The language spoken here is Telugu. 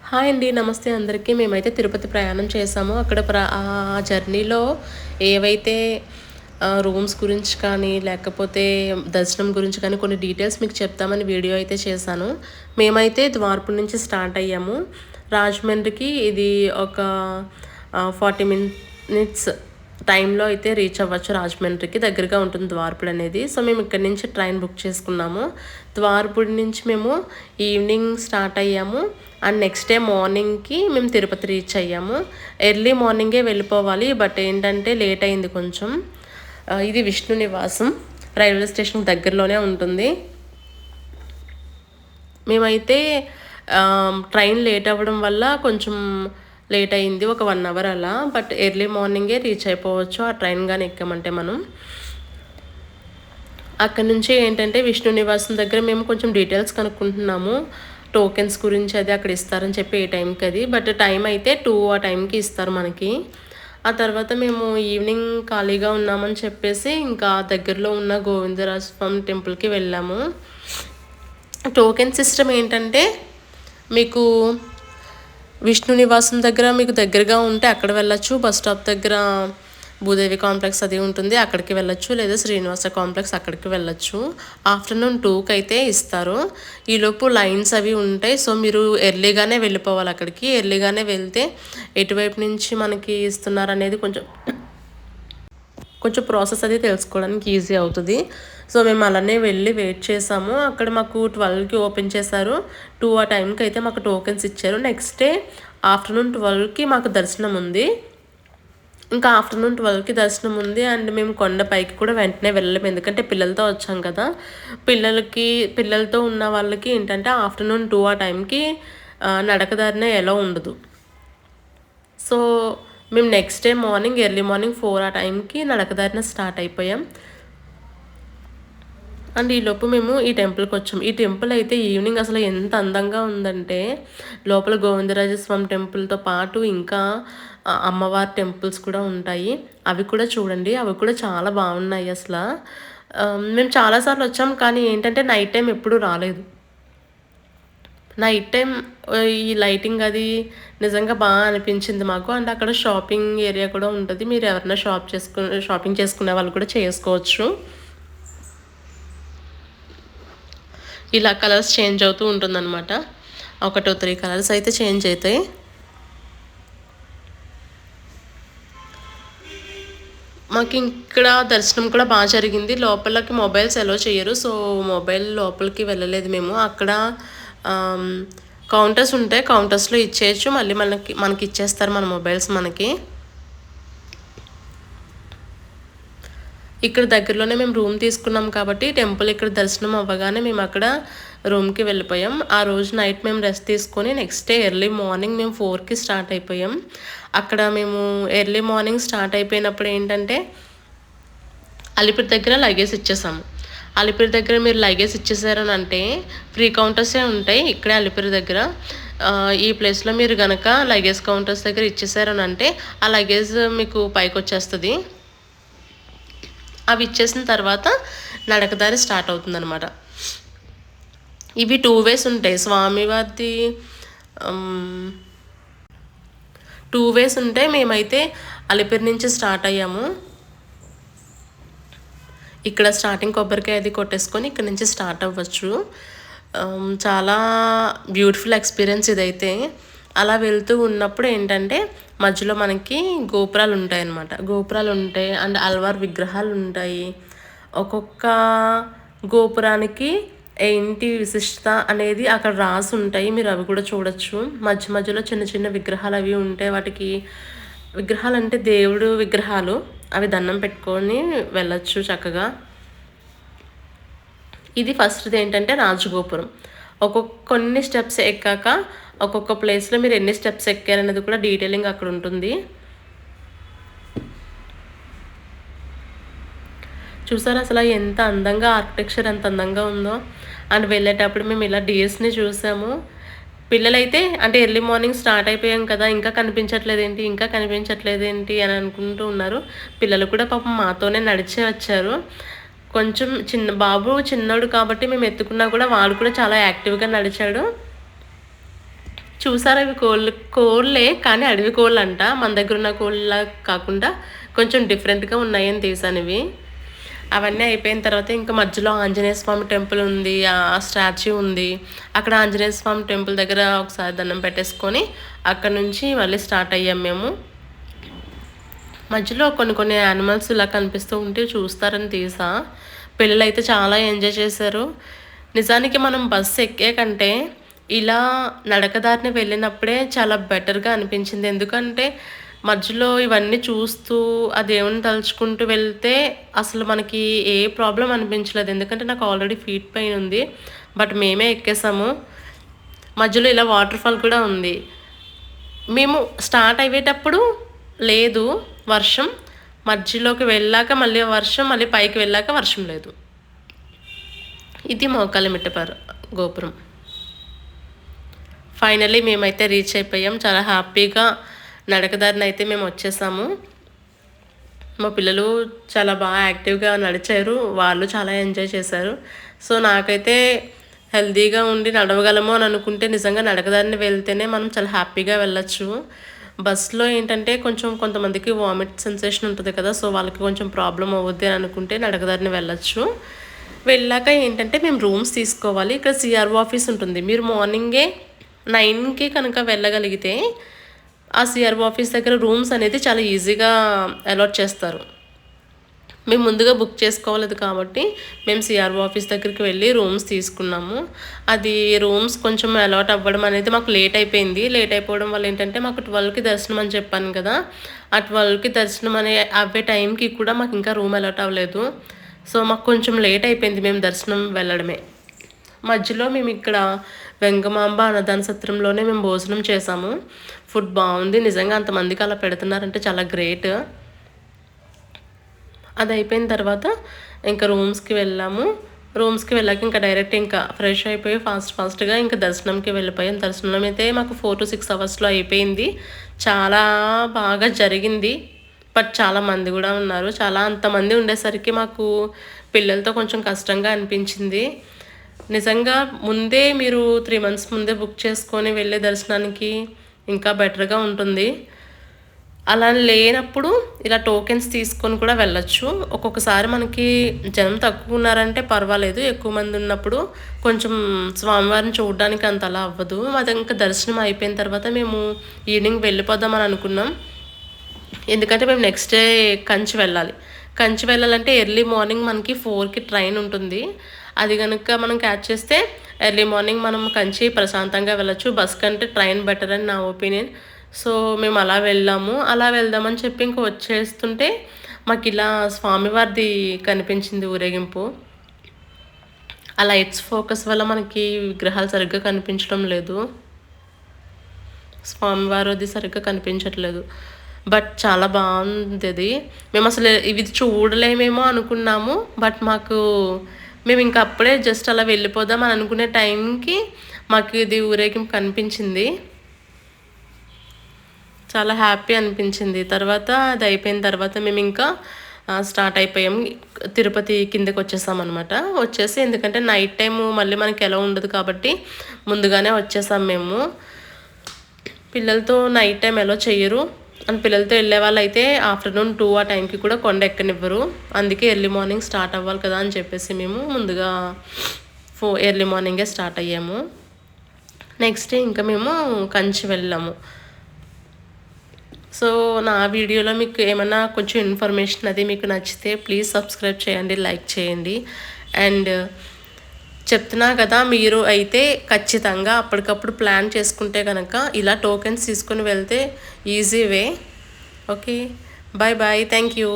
హాయ్ అండి. నమస్తే అందరికీ. మేమైతే తిరుపతి ప్రయాణం చేశాము. అక్కడ జర్నీలో ఏవైతే రూమ్స్ గురించి కానీ, లేకపోతే దర్శనం గురించి కానీ కొన్ని డీటెయిల్స్ మీకు చెప్తామని వీడియో అయితే చేశాను. మేమైతే ద్వారపూడి నుంచి స్టార్ట్ అయ్యాము. రాజమండ్రికి ఇది ఒక 40 మినిట్స్ టైంలో అయితే రీచ్ అవ్వచ్చు. రాజమండ్రికి దగ్గరగా ఉంటుంది ద్వారపూడి అనేది. సో మేము ఇక్కడి నుంచి ట్రైన్ బుక్ చేసుకున్నాము. ద్వారపూడి నుంచి మేము ఈవినింగ్ స్టార్ట్ అయ్యాము. అండ్ నెక్స్ట్ డే మార్నింగ్కి మేము తిరుపతి రీచ్ అయ్యాము. ఎర్లీ మార్నింగే వెళ్ళిపోవాలి, బట్ ఏంటంటే లేట్ అయింది కొంచెం. ఇది విష్ణు నివాసం, రైల్వే స్టేషన్ దగ్గరలోనే ఉంటుంది. మేమైతే ట్రైన్ లేట్ అవ్వడం వల్ల కొంచెం లేట్ అయింది, ఒక 1 అవర్ అలా. బట్ ఎర్లీ మార్నింగే రీచ్ అయిపోవచ్చు ఆ ట్రైన్ కానీ ఎక్కామంటే మనం. అక్కడ నుంచి ఏంటంటే విష్ణు నివాసం దగ్గర మేము కొంచెం డీటెయిల్స్ కనుక్కుంటున్నాము. టోకెన్స్ గురించి అది అక్కడ ఇస్తారని చెప్పి ఏ టైంకి అది. బట్ టైం అయితే 2 ఆ టైంకి ఇస్తారు మనకి. ఆ తర్వాత మేము ఈవినింగ్ ఖాళీగా ఉన్నామని చెప్పేసి ఇంకా దగ్గరలో ఉన్న గోవిందరాజ స్వామి టెంపుల్కి వెళ్ళాము. టోకెన్ సిస్టమ్ ఏంటంటే మీకు విష్ణు నివాసం దగ్గర మీకు దగ్గరగా ఉంటే అక్కడ వెళ్ళచ్చు. బస్ స్టాప్ దగ్గర భూదేవి కాంప్లెక్స్ అది ఉంటుంది, అక్కడికి వెళ్ళొచ్చు. లేదా శ్రీనివాస కాంప్లెక్స్ అక్కడికి వెళ్ళొచ్చు. ఆఫ్టర్నూన్ 2కి అయితే ఇస్తారు. ఈలోపు లైన్స్ అవి ఉంటాయి. సో మీరు ఎర్లీగానే వెళ్ళిపోవాలి అక్కడికి. ఎర్లీగానే వెళ్తే ఎటువైపు నుంచి మనకి ఇస్తున్నారు అనేది కొంచెం ప్రాసెస్ అది తెలుసుకోవడానికి ఈజీ అవుతుంది. సో మేము అలానే వెళ్ళి వెయిట్ చేసాము. అక్కడ మాకు 12కి ఓపెన్ చేశారు. 2 ఆ టైంకి అయితే మాకు టోకెన్స్ ఇచ్చారు. నెక్స్ట్ డే ఆఫ్టర్నూన్ 12కి మాకు దర్శనం ఉంది. ఇంకా ఆఫ్టర్నూన్ 12కి దర్శనం ఉంది. అండ్ మేము కొండపైకి కూడా వెంటనే వెళ్ళలేము, ఎందుకంటే పిల్లలతో వచ్చాం కదా. పిల్లలతో ఉన్న వాళ్ళకి ఏంటంటే ఆఫ్టర్నూన్ 2 ఆ టైంకి నడకదారినే ఎలా ఉండదు. సో మేము next day morning early morning 4 ఆ టైంకి నడకదారిన స్టార్ట్ అయిపోయాం. అండ్ ఈలోపు మేము ఈ టెంపుల్కి వచ్చాం. ఈ టెంపుల్ అయితే ఈవినింగ్ అసలు ఎంత అందంగా ఉందంటే, లోపల గోవిందరాజస్వామి టెంపుల్తో పాటు ఇంకా అమ్మవారి టెంపుల్స్ కూడా ఉంటాయి. అవి కూడా చూడండి, అవి కూడా చాలా బాగున్నాయి అసలు. మేము చాలాసార్లు వచ్చాం, కానీ ఏంటంటే నైట్ టైం ఎప్పుడూ రాలేదు. నైట్ టైం ఈ లైటింగ్ అది నిజంగా బాగా అనిపించింది మాకు. అండ్ అక్కడ షాపింగ్ ఏరియా కూడా ఉంటుంది. మీరు ఎవరైనా షాపింగ్ చేసుకునే వాళ్ళు కూడా చేసుకోవచ్చు. ఇలా కలర్స్ చేంజ్ అవుతూ ఉంటుందన్నమాట. 1 2 3 కలర్స్ అయితే చేంజ్ అవుతాయి. మాకు ఇక్కడ దర్శనం కూడా బాగా జరిగింది. లోపలికి మొబైల్స్ అలో చేయరు. సో మొబైల్ లోపలికి వెళ్ళలేదు మేము. అక్కడ కౌంటర్స్ ఉంటాయి, కౌంటర్స్లో ఇచ్చేయచ్చు. మళ్ళీ మనకి ఇచ్చేస్తారు మన మొబైల్స్ మనకి. ఇక్కడ దగ్గరలోనే మేము రూమ్ తీసుకున్నాం కాబట్టి టెంపుల్ ఇక్కడ దర్శనం అవ్వగానే మేము అక్కడ రూమ్కి వెళ్ళిపోయాం. ఆ రోజు నైట్ మేము రెస్ట్ తీసుకొని నెక్స్ట్ డే ఎర్లీ మార్నింగ్ మేము 4కి స్టార్ట్ అయిపోయాం. అక్కడ మేము ఎర్లీ మార్నింగ్ స్టార్ట్ అయిపోయినప్పుడు ఏంటంటే అలిపిరి దగ్గర లగేజ్ ఇచ్చేసాము. అలిపిరి దగ్గర మీరు లగేజ్ ఇచ్చేసారని అంటే ఫ్రీ కౌంటర్సే ఉంటాయి ఇక్కడే అలిపిరి దగ్గర. ఈ ప్లేస్లో మీరు కనుక లగేజ్ కౌంటర్స్ దగ్గర ఇచ్చేసారని అంటే ఆ లగేజ్ మీకు పైకి వచ్చేస్తుంది. అవి ఇచ్చేసిన తర్వాత నడకదారి స్టార్ట్ అవుతుందన్నమాట. ఇవి 2 వేస్ ఉంటాయి. స్వామివారిది 2 వేస్ ఉంటాయి. మేమైతే అలిపిరి నుంచి స్టార్ట్ అయ్యాము. ఇక్కడ స్టార్టింగ్ కొబ్బరికాయ అది కొట్టేసుకొని ఇక్కడ నుంచి స్టార్ట్ అవ్వచ్చు. చాలా బ్యూటిఫుల్ ఎక్స్పీరియన్స్ ఇదైతే. అలా వెళ్తూ ఉన్నప్పుడు ఏంటంటే మధ్యలో మనకి గోపురాలు ఉంటాయి అన్నమాట. గోపురాలు ఉంటాయి అండ్ అల్వార్ విగ్రహాలు ఉంటాయి. ఒక్కొక్క గోపురానికి ఏంటి విశిష్టత అనేది అక్కడ రాసి ఉంటాయి. మీరు అవి కూడా చూడొచ్చు. మధ్యలో చిన్న చిన్న విగ్రహాలు అవి ఉంటాయి. వాటికి విగ్రహాలు అంటే దేవుడు విగ్రహాలు, అవి దండం పెట్టుకొని వెళ్ళొచ్చు చక్కగా. ఇది ఫస్ట్ది ఏంటంటే రాజగోపురం. కొన్ని స్టెప్స్ ఎక్కాక ఒక్కొక్క ప్లేస్లో మీరు ఎన్ని స్టెప్స్ ఎక్కారనేది కూడా డీటెయిలింగ్ అక్కడ ఉంటుంది. చూసారా అసలు ఎంత అందంగా, ఆర్కిటెక్చర్ ఎంత అందంగా ఉందో. అండ్ వెళ్ళేటప్పుడు మేము ఇలా డీర్స్ని చూసాము. పిల్లలైతే అంటే ఎర్లీ మార్నింగ్ స్టార్ట్ అయిపోయాం కదా, ఇంకా కనిపించట్లేదు ఏంటి అని అనుకుంటూ ఉన్నారు. పిల్లలు కూడా పాపం మాతోనే నడిచే వచ్చారు. కొంచెం బాబు చిన్నోడు కాబట్టి మేము ఎత్తుకున్నా కూడా వాడు కూడా చాలా యాక్టివ్గా నడిచాడు. చూసారా ఇవి కోళ్ళే కానీ అడవి కోళ్ళంట. మన దగ్గర ఉన్న కోళ్ళలా కాకుండా కొంచెం డిఫరెంట్‌గా ఉన్నాయని తీశాను ఇవి. అవన్నీ అయిపోయిన తర్వాత ఇంకా మధ్యలో ఆంజనేయ స్వామి టెంపుల్ ఉంది. ఆ స్టాచ్యూ ఉంది. అక్కడ ఆంజనేయ స్వామి టెంపుల్ దగ్గర ఒకసారి దండం పెట్టేసుకొని అక్కడ నుంచి మళ్ళీ స్టార్ట్ అయ్యాం మేము. మధ్యలో కొన్ని యానిమల్స్ ఇలా కనిపిస్తూ ఉంటే చూస్తారని తీసా. పిల్లలైతే చాలా ఎంజాయ్ చేశారు. నిజానికి మనం బస్సు ఎక్కే కంటే ఇలా నడకదారిన వెళ్ళినప్పుడే చాలా బెటర్‌గా అనిపించింది. ఎందుకంటే మధ్యలో ఇవన్నీ చూస్తూ ఆ దేవుడిని తలుచుకుంటూ వెళ్తే అసలు మనకి ఏ ప్రాబ్లమ్ అనిపించలేదు. ఎందుకంటే నాకు ఆల్రెడీ ఫీట్ పెయిన్ ఉంది. బట్ మేమే ఎక్కేసాము. మధ్యలో ఇలా వాటర్ ఫాల్ కూడా ఉంది. మేము స్టార్ట్ అయ్యేటప్పుడు లేదు వర్షం. మధ్యలోకి వెళ్ళాక మళ్ళీ వర్షం, మళ్ళీ పైకి వెళ్ళాక వర్షం లేదు. ఇది మోకాలిమిట్ట గోపురం. ఫైనల్లీ మేమైతే రీచ్ అయిపోయాం. చాలా హ్యాపీగా నడకదారిన అయితే మేము వచ్చేసాము. మా పిల్లలు చాలా బాగా యాక్టివ్గా నడిచారు. వాళ్ళు చాలా ఎంజాయ్ చేశారు. సో నాకైతే హెల్తీగా ఉండి నడవగలము అని అనుకుంటే నిజంగా నడకదారిన వెళ్తేనే మనం చాలా హ్యాపీగా వెళ్ళొచ్చు. బస్సులో ఏంటంటే కొంతమందికి వామిట్ సెన్సేషన్ ఉంటుంది కదా. సో వాళ్ళకి కొంచెం ప్రాబ్లం అవుద్ది అని అనుకుంటే నడకదారిన వెళ్ళొచ్చు. వెళ్ళాక ఏంటంటే మేము రూమ్స్ తీసుకోవాలి. ఇక్కడ సిఆర్ఓ ఆఫీస్ ఉంటుంది. మీరు మార్నింగే 9కి కనుక వెళ్ళగలిగితే ఆ సిఆర్ఓ ఆఫీస్ దగ్గర రూమ్స్ అనేది చాలా ఈజీగా అలాట్ చేస్తారు. మేము ముందుగా బుక్ చేసుకోలేదు కాబట్టి మేము సిఆర్ఓ ఆఫీస్ దగ్గరికి వెళ్ళి రూమ్స్ తీసుకున్నాము. అది రూమ్స్ కొంచెం అలాట్ అవ్వడం అనేది మాకు లేట్ అయిపోయింది. లేట్ అయిపోవడం వల్ల ఏంటంటే మాకు 12కి దర్శనం అని చెప్పాను కదా. ఆ 12కి దర్శనం అవ్వే టైంకి కూడా మాకు ఇంకా రూమ్ అలాట్ అవ్వలేదు. సో మాకు కొంచెం లేట్ అయిపోయింది మేము దర్శనం వెళ్ళడమే. మధ్యలో మేము ఇక్కడ వెంగమాంబ అన్నదాన సత్రంలోనే మేము భోజనం చేసాము. ఫుడ్ బాగుంది. నిజంగా అంతమందికి అలా పెడుతున్నారంటే చాలా గ్రేట్. అది అయిపోయిన తర్వాత ఇంకా రూమ్స్కి వెళ్ళాము. రూమ్స్కి వెళ్ళాక ఇంకా డైరెక్ట్ ఇంకా ఫ్రెష్ అయిపోయి ఫాస్ట్గా ఇంకా దర్శనంకి వెళ్ళిపోయాం. దర్శనం అయితే మాకు 4 to 6 అవర్స్లో అయిపోయింది. చాలా బాగా జరిగింది. బట్ చాలా మంది కూడా ఉన్నారు. అంతమంది ఉండేసరికి మాకు పిల్లలతో కొంచెం కష్టంగా అనిపించింది. నిజంగా ముందే మీరు 3 months ముందే బుక్ చేసుకొని వెళ్ళే దర్శనానికి ఇంకా బెటర్గా ఉంటుంది. అలా లేనప్పుడు ఇలా టోకెన్స్ తీసుకొని కూడా వెళ్ళొచ్చు. ఒక్కొక్కసారి మనకి జనం తక్కువ ఉన్నారంటే పర్వాలేదు. ఎక్కువ మంది ఉన్నప్పుడు కొంచెం స్వామివారిని చూడడానికి అంత అలా అవ్వదు. అది ఇంకా దర్శనం అయిపోయిన తర్వాత మేము ఈవినింగ్ వెళ్ళిపోదామని అనుకున్నాం. ఎందుకంటే మేము నెక్స్ట్ డే కంచి వెళ్ళాలంటే ఎర్లీ మార్నింగ్ మనకి 4కి ట్రైన్ ఉంటుంది. అది కనుక మనం క్యాచ్ చేస్తే ఎర్లీ మార్నింగ్ మనం కంచి ప్రశాంతంగా వెళ్ళొచ్చు. బస్ కంటే ట్రైన్ బెటర్ అని నా ఒపీనియన్. సో మేము అలా వెళ్ళాము. అలా వెళ్దామని చెప్పి ఇంక వచ్చేస్తుంటే మాకు ఇలా స్వామివారిది కనిపించింది ఊరేగింపు. ఆ లైట్స్ ఫోకస్ వల్ల మనకి విగ్రహాలు సరిగ్గా కనిపించడం లేదు. స్వామివారిది సరిగ్గా కనిపించట్లేదు. బట్ చాలా బాగుంది అది. మేము అసలు ఇది చూడలేమేమో అనుకున్నాము. బట్ మేము ఇంకా అప్పుడే జస్ట్ అలా వెళ్ళిపోదాం అని అనుకునే టైంకి మాకు ఇది ఊరేగింపు కనిపించింది. చాలా హ్యాపీ అనిపించింది. తర్వాత అది అయిపోయిన తర్వాత మేము ఇంకా స్టార్ట్ అయిపోయాం. తిరుపతి కిందకి వచ్చేసామన్నమాట. వచ్చేసి ఎందుకంటే నైట్ టైము మళ్ళీ మనకి ఎలా ఉండదు కాబట్టి ముందుగానే వచ్చేసాం మేము. పిల్లలతో నైట్ టైం ఎలా చెయ్యరు అని పిల్లలతో వెళ్ళే వాళ్ళు అయితే ఆఫ్టర్నూన్ 2 ఆ టైంకి కూడా కొండ ఎక్కనివ్వరు. అందుకే ఎర్లీ మార్నింగ్ స్టార్ట్ అవ్వాలి కదా అని చెప్పేసి మేము ముందుగా ఎర్లీ మార్నింగే స్టార్ట్ అయ్యాము. నెక్స్ట్ డే ఇంకా మేము కంచి వెళ్ళాము. సో నా వీడియోలో మీకు ఏమైనా కొంచెం ఇన్ఫర్మేషన్ అది మీకు నచ్చితే ప్లీజ్ సబ్స్క్రైబ్ చేయండి, లైక్ చేయండి. అండ్ చెప్తున్నా కదా, మీరు అయితే ఖచ్చితంగా అప్పటికప్పుడు ప్లాన్ చేసుకుంటే కనుక ఇలా టోకెన్స్ తీసుకొని వెళ్తే easy way. Okay, bye bye, thank you.